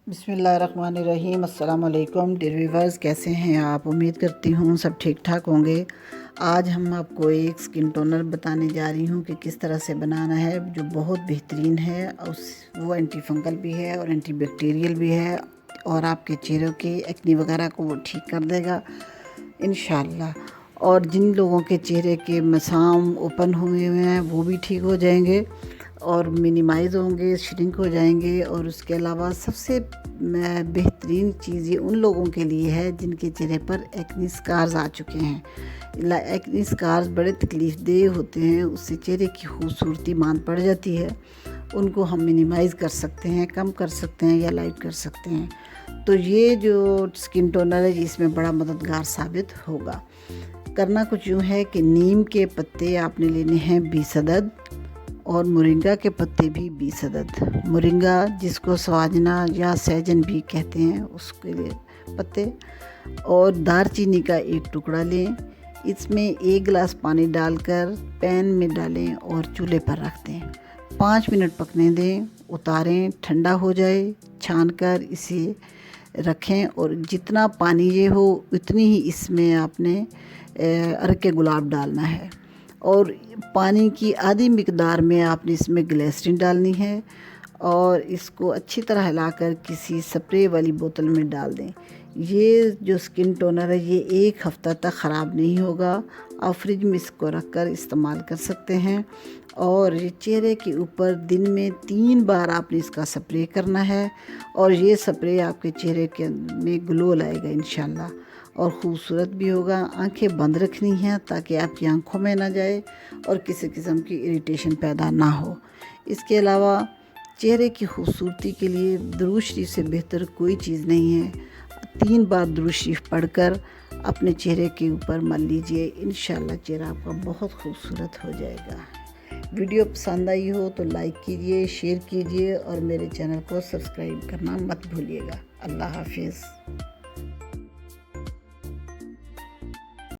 बिस्मिल्लाहिर्रहमानिर्रहीम। अस्सलाम वालेकुम डियर व्यूअर्स, कैसे हैं आप? उम्मीद करती हूँ सब ठीक ठाक होंगे। आज हम आपको एक स्किन टोनर बताने जा रही हूँ कि किस तरह से बनाना है, जो बहुत बेहतरीन है। वो एंटी फंगल भी है और एंटी बैक्टीरियल भी है और आपके चेहरे के एक्ने वगैरह को वो ठीक कर देगा इंशाल्लाह। और जिन लोगों के चेहरे के मसाम ओपन हुए हुए हैं वो भी ठीक हो जाएंगे और मिनिमाइज़ होंगे, श्रिंक हो जाएंगे। और उसके अलावा सबसे बेहतरीन चीज़ ये उन लोगों के लिए है जिनके चेहरे पर एक्ने स्कार्स आ चुके हैं। एक्ने स्कार्स बड़े तकलीफ़देह होते हैं, उससे चेहरे की खूबसूरती मान पड़ जाती है। उनको हम मिनिमाइज़ कर सकते हैं, कम कर सकते हैं या लाइट कर सकते हैं। तो ये जो स्किन टोनर है इसमें बड़ा मददगार साबित होगा। करना कुछ यूँ है कि नीम के पत्ते आपने लेने हैं 20 अदद और मोरिंगा के पत्ते भी 20 अदद। मोरिंगा जिसको सवाजना या सहजन भी कहते हैं उसके लिए पत्ते, और दारचीनी का एक टुकड़ा लें। इसमें 1 गिलास पानी डालकर पैन में डालें और चूल्हे पर रख दें। 5 मिनट पकने दें, उतारें, ठंडा हो जाए, छान कर इसे रखें। और जितना पानी ये हो उतनी ही इसमें आपने अरके गुलाब डालना है और पानी की आधी मिकदार में आपने इसमें ग्लिसरीन डालनी है और इसको अच्छी तरह हिलाकर किसी स्प्रे वाली बोतल में डाल दें। ये जो स्किन टोनर है ये 1 हफ़्ता तक ख़राब नहीं होगा। आप फ्रिज में इसको रख कर इस्तेमाल कर सकते हैं। और ये चेहरे के ऊपर दिन में 3 बार आपने इसका स्प्रे करना है और ये स्प्रे आपके चेहरे के में ग्लो लाएगा इंशाल्लाह और ख़ूबसूरत भी होगा। आंखें बंद रखनी हैं ताकि आपकी आंखों में ना जाए और किसी किस्म की इरिटेशन पैदा ना हो। इसके अलावा चेहरे की खूबसूरती के लिए दुरूद शरीफ से बेहतर कोई चीज़ नहीं है। 3 बार दुरूद शरीफ पढ़कर अपने चेहरे के ऊपर मल लीजिए, इंशाल्लाह चेहरा आपका बहुत खूबसूरत हो जाएगा। वीडियो पसंद आई हो तो लाइक कीजिए, शेयर कीजिए और मेरे चैनल को सब्सक्राइब करना मत भूलिएगा। अल्लाह हाफिज़।